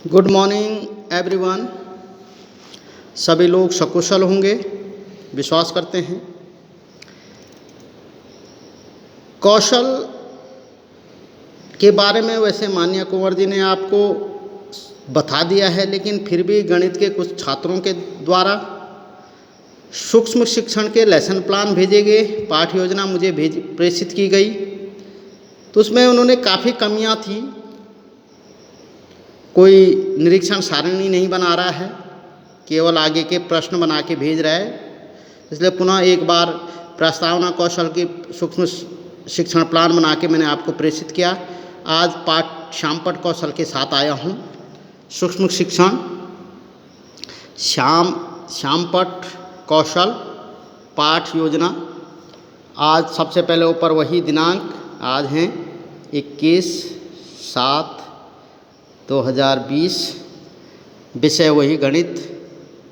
Good morning everyone. सभी लोग सकुशल होंगे, विश्वास करते हैं। कौशल के बारे में वैसे माननीय कुंवर जी ने आपको बता दिया है, लेकिन फिर भी गणित के कुछ छात्रों के द्वारा सूक्ष्म शिक्षण के लेसन प्लान भेजे गए, पाठ योजना मुझे प्रेषित की गई, तो उसमें उन्होंने काफ़ी कमियां थी। कोई निरीक्षण सारणी नहीं बना रहा है, केवल आगे के प्रश्न बना के भेज रहा है। इसलिए पुनः एक बार प्रस्तावना कौशल की सूक्ष्म शिक्षण प्लान बना के मैंने आपको प्रेषित किया। आज पाठ श्यामपट्ट कौशल के साथ आया हूँ। सूक्ष्म शिक्षण श्यामपट्ट कौशल पाठ योजना। आज सबसे पहले ऊपर वही दिनांक आज हैं 21/7/2020। विषय वही गणित,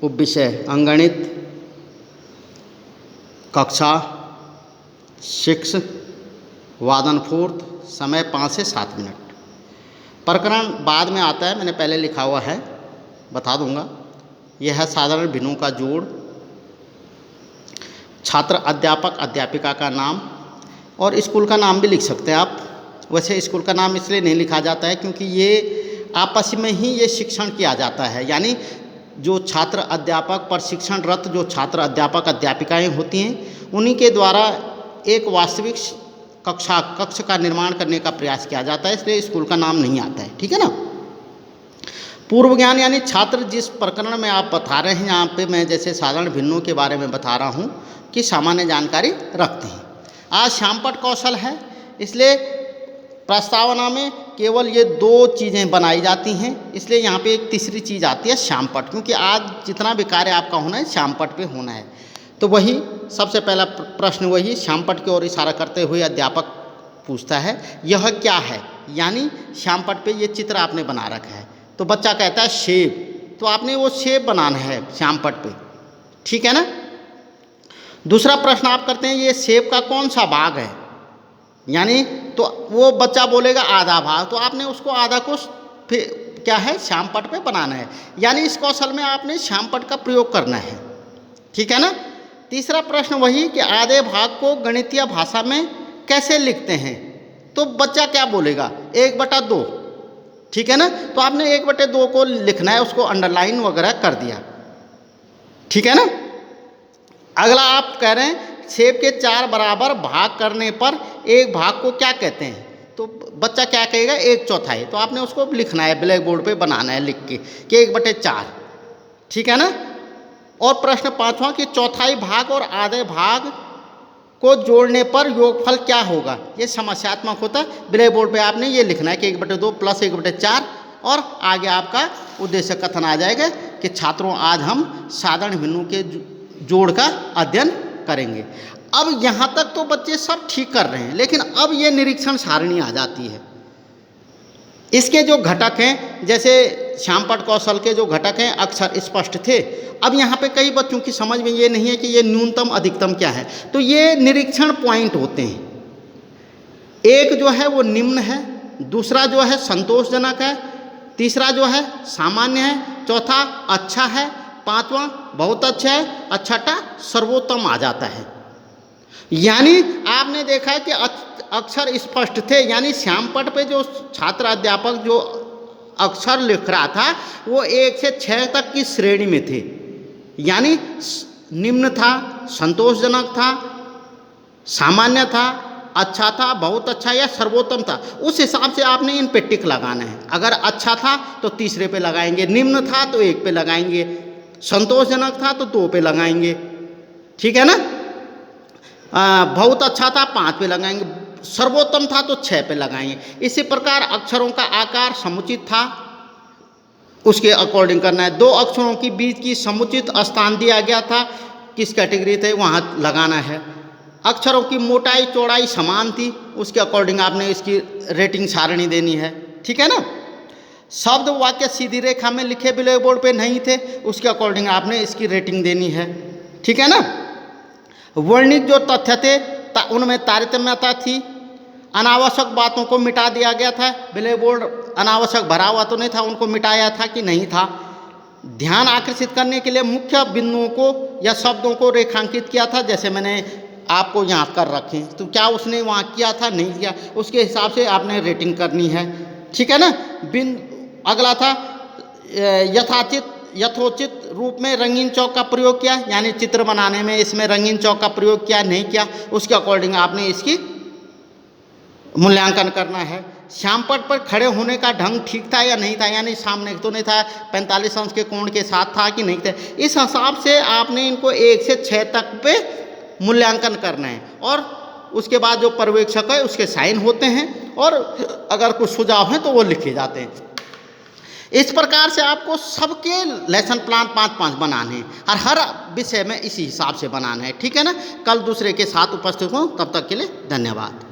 उप विषय अंगणित, कक्षा 6, वादन फोर्थ, समय 5 से 7 मिनट। प्रकरण बाद में आता है, मैंने पहले लिखा हुआ है, बता दूंगा। यह है साधारण भिन्नों का जोड़, छात्र अध्यापक अध्यापिका का नाम, और स्कूल का नाम भी लिख सकते हैं आप। वैसे स्कूल का नाम इसलिए नहीं लिखा जाता है क्योंकि ये आपस में ही ये शिक्षण किया जाता है, यानी जो छात्र अध्यापक प्रशिक्षणरत जो छात्र अध्यापक अध्यापिकाएं होती हैं, उन्हीं के द्वारा एक वास्तविक कक्ष का निर्माण करने का प्रयास किया जाता है, इसलिए स्कूल का नाम नहीं आता है। ठीक है ना। पूर्व ज्ञान यानी छात्र जिस प्रकरण में आप बता रहे हैं, यहाँ पे मैं जैसे साधारण भिन्नों के बारे में बता रहा हूँ कि सामान्य जानकारी रखते हैं। आज श्यामपट्ट कौशल है, इसलिए प्रस्तावना में केवल ये 2 चीज़ें बनाई जाती हैं, इसलिए यहाँ पे एक तीसरी चीज़ आती है श्यामपट्ट, क्योंकि आज जितना भी कार्य आपका होना है श्यामपट्ट पे होना है। तो वही सबसे पहला प्रश्न वही श्यामपट्ट की ओर इशारा करते हुए अध्यापक पूछता है, यह क्या है, यानी श्यामपट्ट पे ये चित्र आपने बना रखा है। तो बच्चा कहता है सेब, तो आपने वो सेब बनाना है श्यामपट्ट पे। ठीक है ना। दूसरा प्रश्न आप करते हैं, ये सेब का कौन सा भाग है, यानी तो वो बच्चा बोलेगा आधा भाग, तो आपने उसको आधा को फिर क्या है श्यामपट्ट पे बनाना है, यानी इस कौशल में आपने श्यामपट्ट का प्रयोग करना है। ठीक है ना। तीसरा प्रश्न वही कि आधे भाग को गणितीय भाषा में कैसे लिखते हैं, तो बच्चा क्या बोलेगा 1/2। ठीक है ना। तो आपने 1/2 को लिखना है, उसको अंडरलाइन वगैरह कर दिया। ठीक है ना। अगला आप कह रहे हैं सेब के 4 बराबर भाग करने पर एक भाग को क्या कहते हैं, तो बच्चा क्या कहेगा 1/4। तो आपने उसको लिखना है, ब्लैक बोर्ड पे बनाना है लिख के कि 1/4। ठीक है ना। और प्रश्न 5वां कि चौथाई भाग और आधे भाग को जोड़ने पर योगफल क्या होगा, ये समस्यात्मक होता है। ब्लैक बोर्ड पे आपने ये लिखना है कि 1/2 + 1/4, और आगे आपका उद्देश्य कथन आ जाएगा कि छात्रों आज हम साधारण भिन्नों के जोड़ का अध्ययन करेंगे। अब यहाँ तक तो बच्चे सब ठीक कर रहे हैं, लेकिन अब ये निरीक्षण सारणी आ जाती है। इसके जो घटक हैं, जैसे श्यामपट्ट कौशल के जो घटक हैं अक्षर स्पष्ट थे। अब यहाँ पे कई बच्चों की समझ में ये नहीं है कि ये न्यूनतम अधिकतम क्या है, तो ये निरीक्षण पॉइंट होते हैं। एक जो है वो निम्न है, दूसरा जो है संतोषजनक है, तीसरा जो है सामान्य है, चौथा अच्छा है, 5वां बहुत अच्छा है, और छठा सर्वोत्तम आ जाता है। यानी आपने देखा है कि अक्षर स्पष्ट थे, यानी श्यामपट्ट पे जो छात्र अध्यापक जो अक्षर लिख रहा था वो 1 से 6 तक की श्रेणी में थे, यानी निम्न था, संतोषजनक था, सामान्य था, अच्छा था, बहुत अच्छा या सर्वोत्तम था। उस हिसाब से आपने इन पे टिक लगाना है। अगर अच्छा था तो तीसरे पे लगाएंगे, निम्न था तो 1 पे लगाएंगे, संतोषजनक था तो 2 पे लगाएंगे। ठीक है ना। बहुत अच्छा था 5 पे लगाएंगे, सर्वोत्तम था तो 6 पे लगाएंगे। इसी प्रकार अक्षरों का आकार समुचित था, उसके अकॉर्डिंग करना है। 2 अक्षरों के बीच की समुचित स्थान दिया गया था, किस कैटेगरी थे वहाँ लगाना है। अक्षरों की मोटाई चौड़ाई समान थी, उसके अकॉर्डिंग आपने इसकी रेटिंग सारणी देनी है। ठीक है ना। शब्द वाक्य सीधी रेखा में लिखे ब्लैक बोर्ड पे नहीं थे, उसके अकॉर्डिंग आपने इसकी रेटिंग देनी है। ठीक है ना। वर्णित जो तथ्य थे उनमें तारतम्यता थी, अनावश्यक बातों को मिटा दिया गया था। ब्लैक बोर्ड अनावश्यक भरा हुआ तो नहीं था, उनको मिटाया था कि नहीं था। ध्यान आकर्षित करने के लिए मुख्य बिंदुओं को या शब्दों को रेखांकित किया था, जैसे मैंने आपको यहाँ कर रखे, तो क्या उसने वहाँ किया था, नहीं किया, उसके हिसाब से आपने रेटिंग करनी है, ठीक है ना। अगला था यथोचित रूप में रंगीन चौक का प्रयोग किया, यानी चित्र बनाने में इसमें रंगीन चौक का प्रयोग किया नहीं किया, उसके अकॉर्डिंग आपने इसकी मूल्यांकन करना है। श्यामपट्ट पर खड़े होने का ढंग ठीक था या नहीं था, यानी सामने तो नहीं था, 45 अंश के कोण के साथ था कि नहीं था, इस हिसाब से आपने इनको 1 से 6 तक पे मूल्यांकन करना है। और उसके बाद जो पर्यवेक्षक है उसके साइन होते हैं, और अगर कुछ सुझाव हैं तो वो लिखे जाते हैं। इस प्रकार से आपको सबके लेसन प्लान 5-5 बनाने हैं, और हर विषय में इसी हिसाब से बनाना है, ठीक है ना। कल दूसरे के साथ उपस्थित हूँ, तब तक के लिए धन्यवाद।